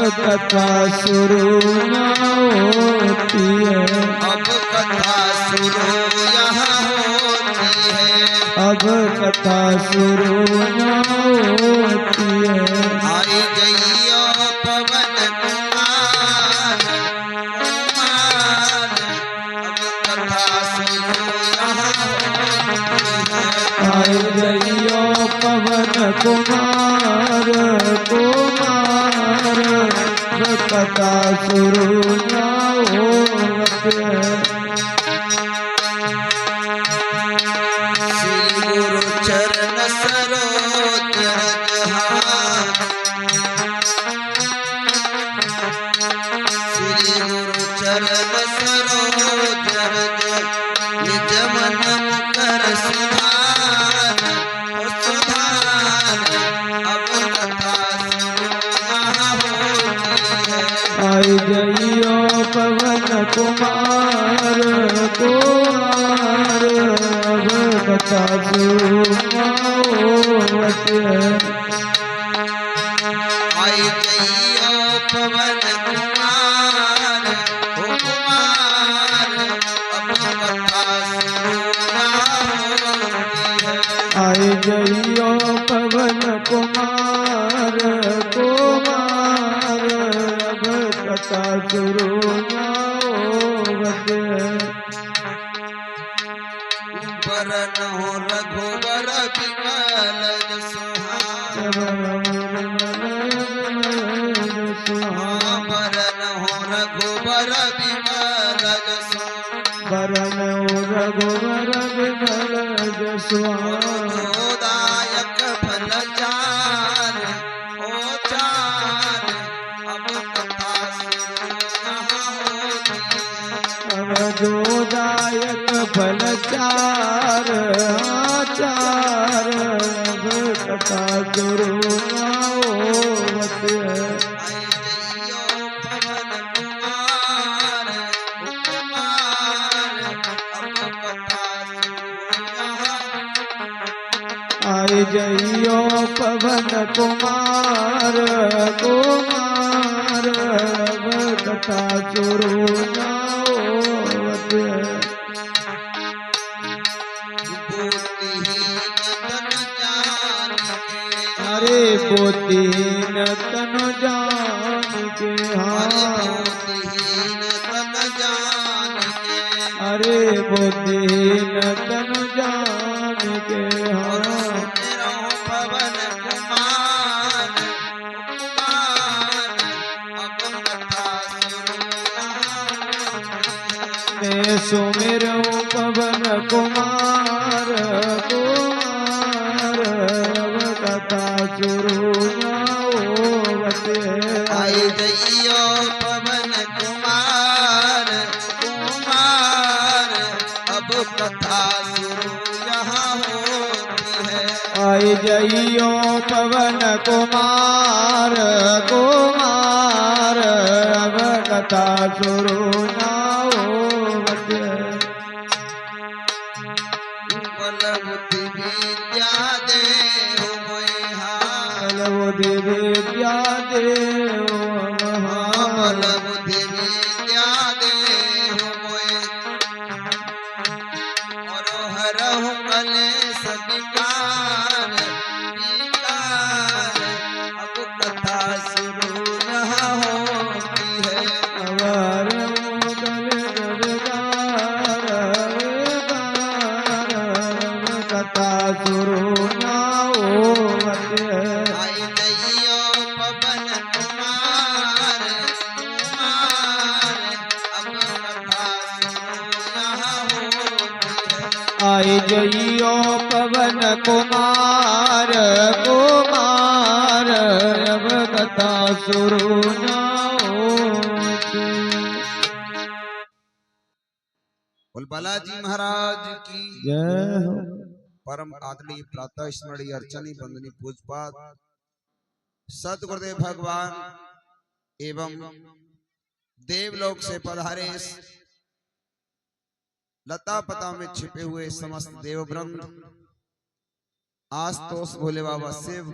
कथा शुरू न होती है, अब कथा शुरू यहाँ होती है, अब कथा शुरू न होती है। आई जइयो पवन कुमार कुमार, अब कथा शुरू यहाँ होती है। आई जइयो पवन कुमार कुमार, कथा शुरू न होती है। श्री गुरु चरण सरोज रजहार, श्री गुरु चरण सरोज रज, निज मन मुकर सुधार ओ सुधार, अब कथा शुरू यहाँ होती है। आई जइयो पवन कुमार कुमार, अब कथा शुरू न होती है। आई जइयो पवन कुमार ओ कुमार, अब कथा शुरू यहाँ होती है। आई जइयो पवन कुमार कुमार, अब कथा शुरू न होती है। बरन हो रघुवर विमल सुहान, बरन हो रघुवर विमल सुहान, बरन रघुवर विमल जसवान, दायक फल चार ओ चार, अब कथा शुरू यहाँ होती है। जोदायक फल चार आचार, अब कथा शुरू न होती है। आई जइयो पवन कुमार कुमार, अब कथा शुरू यहाँ। आई जइयो पवन कुमार कुमार, अब कथा शुरू न होती है। बुद्धिहीन तन जान के, अरे बुद्धिहीन तन जान के अरे हाँ, बुद्धिहीन तन जान के, अरे बुद्धिहीन तन जान के और हाँ। सुमिरो पवन कुमार कुमार, अब कथा शुरू यहाँ होती है। मैं सुमिरऊं पवन कुमार कुमार, अब कथा शुरू न होती है। आई जइयो पवन कुमार कुमार, अब कथा शुरू यहाँ होती है। आई जइयो पवन कुमार कुमार, अब कथा शुरू न होती है। बल बुद्धि विद्या देहु मोहि हार, बल बुद्धि विद्या देव बल बुद्धि विद्या देहु मोहि, और हरहु कलेश विकार विकार, अब कथा शुरू यहाँ होती है। अवर मुगल गरदार कथा शुरू न होती है। आई जइयो पवन कुमार कुमार, अब कथा शुरू यहाँ होती है। आई जइयो पवन कुमार कुमार, अब कथा शुरू न होती। बोल बालाजी महाराज की जय हो। परम आदरणीय प्रातः स्मरणीय अर्चनी बंदनी पूजपात सतगुरुदेव भगवान एवं देवलोक से पधारे लता पता में छिपे हुए समस्त देववृंद, आस्तोष भोले बाबा शिव,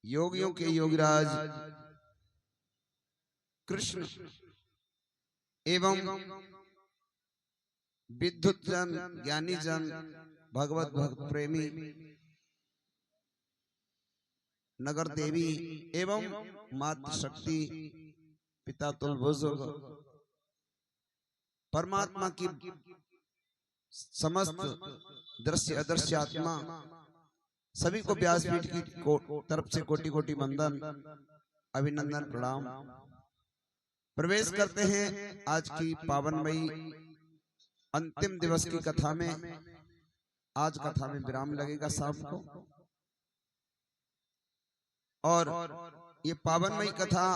योगियों के योगीराज कृष्ण एवं विद्युत जन, ज्ञानी जन, भगवत भक्त प्रेमी, नगर देवी एवं मातृशक्ति, पिता तुल बुजुर्ग, परमात्मा की समस्त दृश्य अदृश्य आत्मा सभी को व्यासपीठ की तरफ से कोटि कोटि वंदन, अभिनंदन, प्रणाम। प्रवेश करते हैं आज की पावनमयी अंतिम दिवस की कथा में। आज कथा में विराम लगेगा शाम को, और ये पावनमयी कथा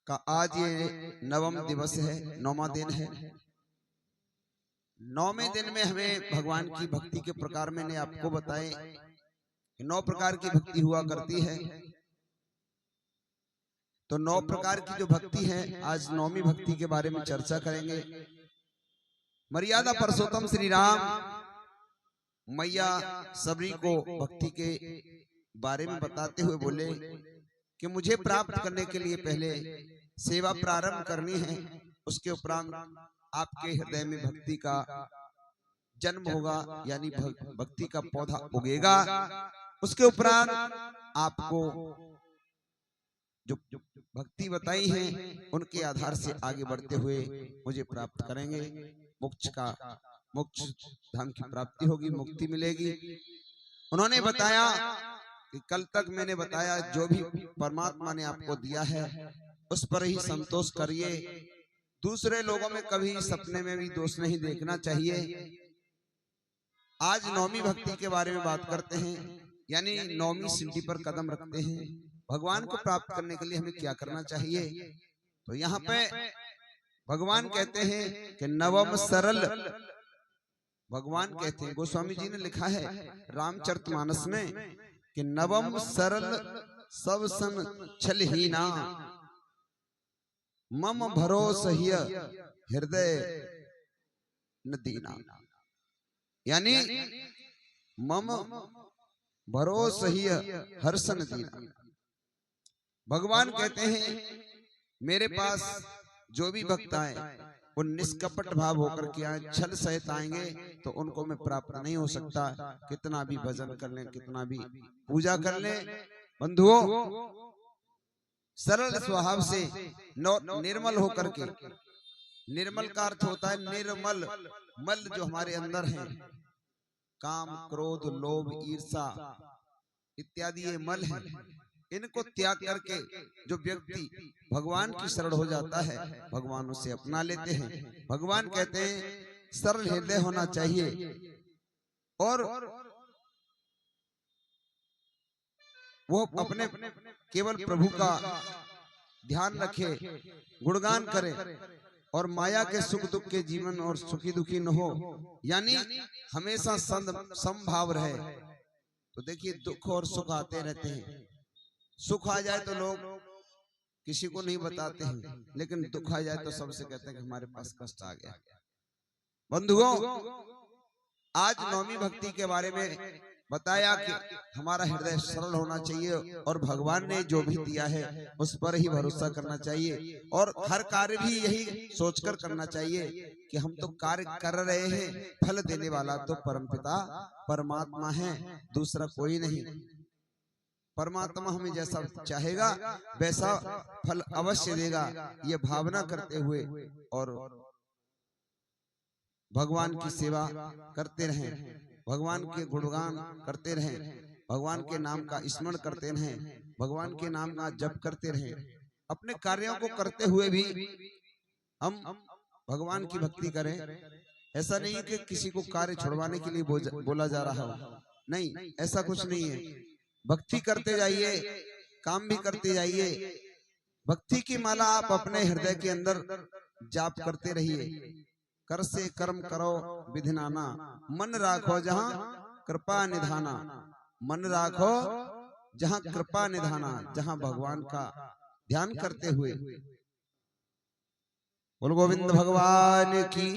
का आज ये नवम दिवस है, 9वां दिन है। 9वें दिन में हमें भगवान की भक्ति के प्रकार मैंने आपको बताए कि 9 प्रकार की भक्ति हुआ करती है। तो 9 प्रकार की जो भक्ति है, आज 9वीं भक्ति के बारे में चर्चा करेंगे। मर्यादा पुरुषोत्तम श्री राम मैया सबरी को भक्ति के बारे में बताते हुए बोले कि मुझे प्राप्त करने के लिए पहले सेवा प्रारंभ करनी है, उसके उपरांत आपके हृदय में भक्ति का जन्म होगा, यानी भक्ति का पौधा उगेगा। उसके उपरांत आपको जो भक्ति बताई है उनके आधार से आगे बढ़ते हुए मुझे प्राप्त करेंगे। मोक्ष धाम की प्राप्ति होगी, मुक्ति मिलेगी। उन्होंने बताया कि कल तक मैंने बताया जो भी परमात्मा ने आपको दिया है उस पर ही संतोष करिए। दूसरे लोगों में कभी सपने में भी दोष नहीं देखना चाहिए। आज 9वीं भक्ति के बारे में बात करते हैं, यानी 9वीं सीढ़ी पर कदम रखते हैं। भगवान को प्राप्त करने के लिए हमें क्या करना चाहिए? तो यहाँ पे भगवान कहते हैं कि नवम सरल, भगवान कहते हैं, गोस्वामी जी ने लिखा है रामचरितमानस में कि नवम सरल सब सन छलहीना, मम भरोसहिय हृदय न दीना। यानी मम भरोसहिय हर्षन दीना। भगवान कहते हैं मेरे पास जो भी भक्त आए वो निष्कपट भाव होकर के आए, छल सहित आएंगे तो उनको मैं प्राप्त नहीं हो सकता। कितना भी भजन कर लें, कितना भी पूजा कर लें, बंधुओं सरल स्वभाव से निर्मल होकर के, निर्मल का अर्थ होता है निर्मल, मल जो हमारे अंदर है, काम क्रोध लोभ ईर्षा इत्यादि ये मल है, इनको त्याग करके जो व्यक्ति भगवान की शरण हो जाता है भगवान उसे अपना लेते हैं। भगवान कहते हैं सरल हृदय होना चाहिए और वो अपने केवल प्रभु का ध्यान रखे, गुणगान करे और माया के सुख दुख के जीवन और सुखी दुखी न हो, यानी हमेशा समभाव रहे। तो देखिए दुख और सुख आते रहते हैं। सुख आ जाए तो लोग किसी को नहीं बताते हैं, लेकिन दुख आ जाए तो सबसे कहते हैं कि हमारे पास कष्ट आ गया। बंधुओं आज 9वीं भक्ति के बारे में बताया कि हमारा हृदय सरल होना चाहिए और भगवान ने जो भी दिया है उस पर ही भरोसा करना चाहिए और हर कार्य भी यही सोचकर करना चाहिए कि हम तो कार्य कर रहे हैं, फल देने वाला तो परमपिता परमात्मा है, दूसरा कोई नहीं। परमात्मा हमें जैसा चाहेगा वैसा फल अवश्य देगा, ये भावना करते हुए और भगवान की सेवा करते रहें, भगवान के गुणगान करते रहें, भगवान के नाम का स्मरण करते रहें, भगवान के नाम का जप करते रहें। अपने कार्यों को करते हुए भी हम भगवान की भक्ति करें। ऐसा नहीं है कि किसी को कार्य छुड़वाने के लिए बोला जा रहा हो, नहीं, ऐसा कुछ नहीं है। भक्ति करते जाइए, काम भी करते जाइए। भक्ति की माला आप अपने हृदय के अंदर जाप करते रहिए। कर से कर्म करो विधिनाना, मन राखो जहाँ कृपा निधाना। मन राखो जहाँ कृपा निधाना, जहाँ भगवान का ध्यान करते हुए। बोल गोविंद भगवान की